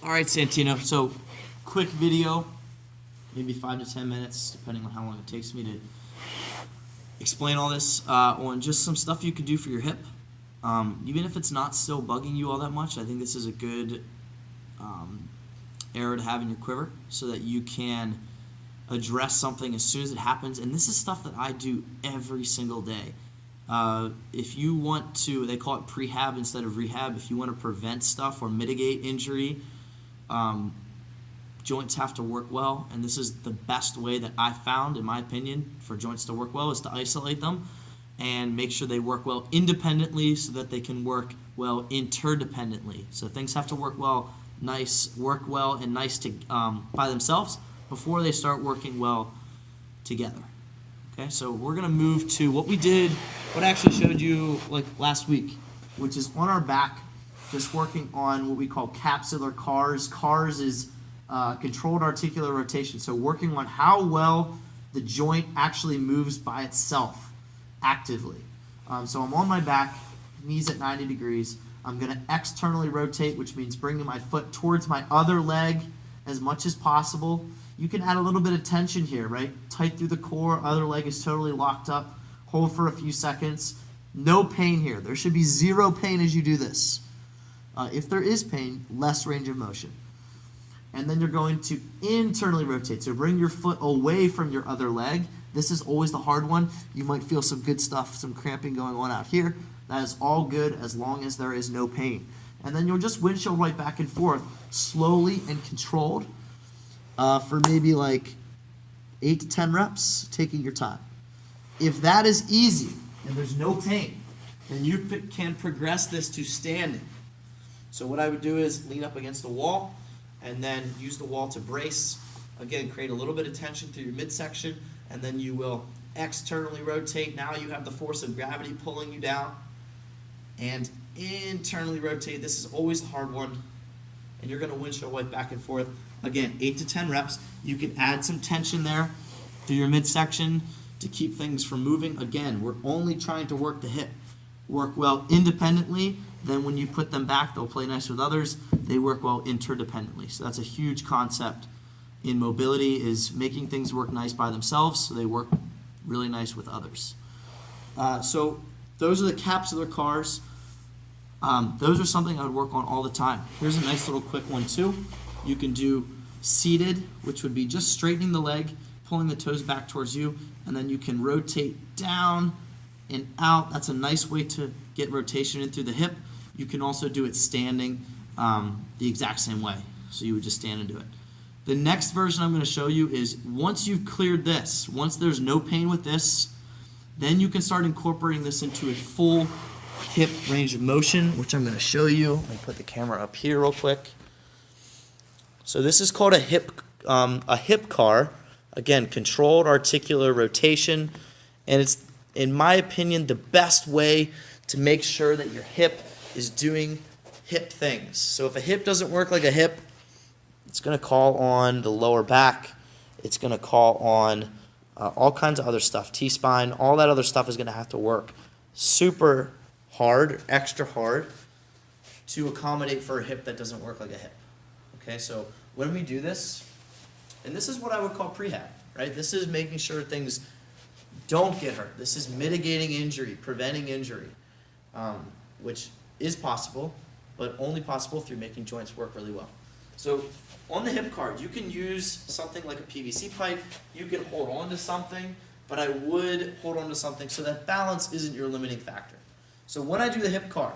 All right, Santino. So, quick video, maybe 5 to 10 minutes, depending on how long it takes me to explain all this, on just some stuff you could do for your hip. Even if it's not still bugging you all that much, I think this is a good arrow to have in your quiver so that you can address something as soon as it happens. And this is stuff that I do every single day. If you want to, they call it prehab instead of rehab. If you want to prevent stuff or mitigate injury, joints have to work well, and this is the best way that I found, in my opinion, for joints to work well is to isolate them and make sure they work well independently so that they can work well interdependently. So things have to work well and nice to by themselves before they start working well together. Okay, so we're gonna move to what we did, what I actually showed you like last week, which is on our back, just working on what we call capsular CARs. CARs is controlled articular rotation, so working on how well the joint actually moves by itself actively. So I'm on my back, knees at 90 degrees. I'm going to externally rotate, which means bringing my foot towards my other leg as much as possible. You can add a little bit of tension here, right? Tight through the core, other leg is totally locked up. Hold for a few seconds. No pain here. There should be zero pain as you do this. If there is pain, less range of motion. And then you're going to internally rotate. So bring your foot away from your other leg. This is always the hard one. You might feel some good stuff, some cramping going on out here. That is all good as long as there is no pain. And then you'll just windshield right back and forth, slowly and controlled, for maybe like 8 to 10 reps, taking your time. If that is easy and there's no pain, then you can progress this to standing. So what I would do is lean up against the wall and then use the wall to brace. Again, create a little bit of tension through your midsection, and then you will externally rotate. Now you have the force of gravity pulling you down. And internally rotate. This is always the hard one. And you're going to windshield right back and forth. Again, 8 to 10 reps. You can add some tension there through your midsection to keep things from moving. Again, we're only trying to work the hip. Work well independently. Then when you put them back, they'll play nice with others. They work well interdependently. So that's a huge concept in mobility, is making things work nice by themselves so they work really nice with others. So those are the capsular CARs. Those are something I would work on all the time. Here's a nice little quick one too. You can do seated, which would be just straightening the leg, pulling the toes back towards you, and then you can rotate down and out. That's a nice way to get rotation in through the hip. You can also do it standing the exact same way. So you would just stand and do it. The next version I'm going to show you is once you've cleared this, once there's no pain with this, then you can start incorporating this into a full hip range of motion, which I'm going to show you. Let me put the camera up here real quick. So this is called a hip CAR. Again, controlled articular rotation, and it's, in my opinion, the best way to make sure that your hip is doing hip things. So if a hip doesn't work like a hip, it's going to call on the lower back. It's going to call on all kinds of other stuff, T-spine, all that other stuff is going to have to work super hard, extra hard, to accommodate for a hip that doesn't work like a hip. Okay, so when we do this, and this is what I would call prehab, right? This is making sure things don't get hurt. This is mitigating injury, preventing injury, which is possible, but only possible through making joints work really well. So on the hip CAR, you can use something like a PVC pipe. You can hold on to something, but I would hold on to something so that balance isn't your limiting factor. So when I do the hip CAR,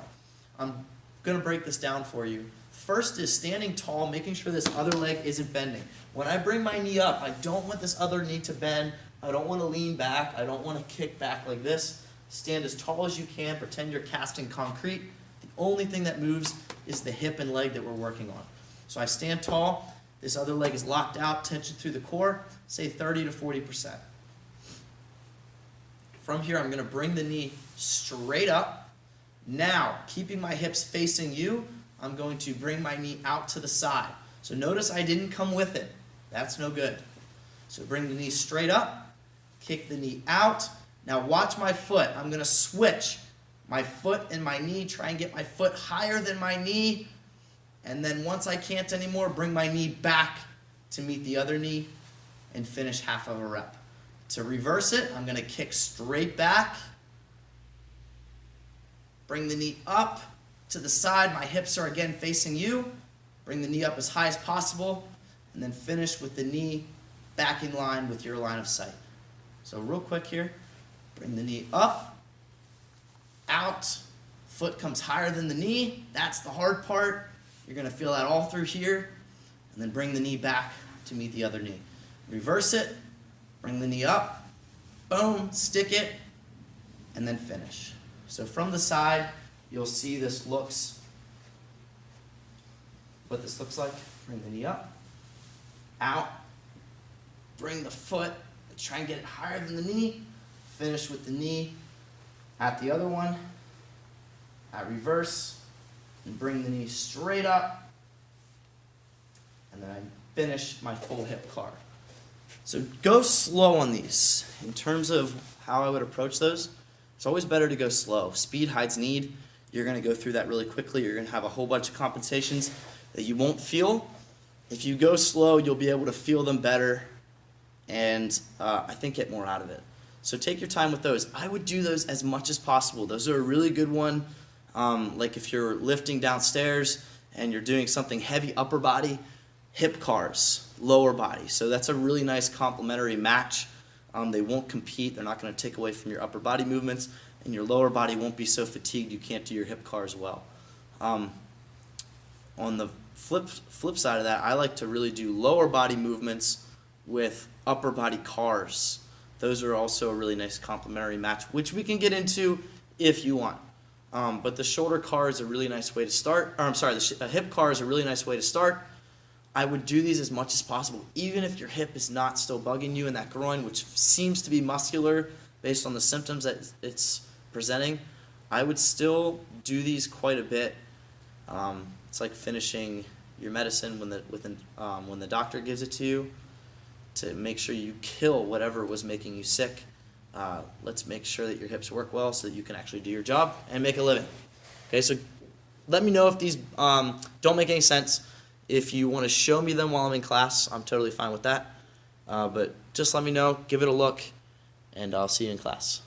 I'm going to break this down for you. First is standing tall, making sure this other leg isn't bending. When I bring my knee up, I don't want this other knee to bend. I don't want to lean back. I don't want to kick back like this. Stand as tall as you can. Pretend you're casting concrete. The only thing that moves is the hip and leg that we're working on. So I stand tall. This other leg is locked out, tension through the core, say 30 to 40%. From here, I'm going to bring the knee straight up. Now, keeping my hips facing you, I'm going to bring my knee out to the side. So notice I didn't come with it. That's no good. So bring the knee straight up, kick the knee out. Now watch my foot. I'm going to switch my foot and my knee, try and get my foot higher than my knee, And then once I can't anymore, bring my knee back to meet the other knee and finish half of a rep. To reverse it, I'm going to kick straight back. Bring the knee up to the side. My hips are again facing you. Bring the knee up as high as possible. And then finish with the knee back in line with your line of sight. So real quick here. Bring the knee up, out. Foot comes higher than the knee. That's the hard part. You're going to feel that all through here. And then bring the knee back to meet the other knee. Reverse it. Bring the knee up. Boom. Stick it. And then finish. So from the side, you'll see what this looks like. Bring the knee up. Out. Bring the foot. Try and get it higher than the knee. Finish with the knee at the other one. At reverse. And bring the knee straight up. And then I finish my full hip car. So go slow on these. In terms of how I would approach those, it's always better to go slow. Speed hides need. You're going to go through that really quickly. You're going to have a whole bunch of compensations that you won't feel. If you go slow, you'll be able to feel them better and I think get more out of it. So take your time with those. I would do those as much as possible. Those are a really good one. Like if you're lifting downstairs and you're doing something heavy upper body, hip cars, lower body. So that's a really nice complementary match. They won't compete. They're not going to take away from your upper body movements, and your lower body won't be so fatigued you can't do your hip cars well. On the flip side of that, I like to really do lower body movements with upper body cars. Those are also a really nice complementary match, which we can get into if you want. But the shoulder car is a really nice way to start. The hip car is a really nice way to start. I would do these as much as possible, even if your hip is not still bugging you in that groin, which seems to be muscular based on the symptoms that it's presenting. I would still do these quite a bit. It's like finishing your medicine when the doctor gives it to you, to make sure you kill whatever was making you sick. Let's make sure that your hips work well so that you can actually do your job and make a living. Okay, so let me know if these don't make any sense. If you want to show me them while I'm in class, I'm totally fine with that. But just let me know, give it a look, and I'll see you in class.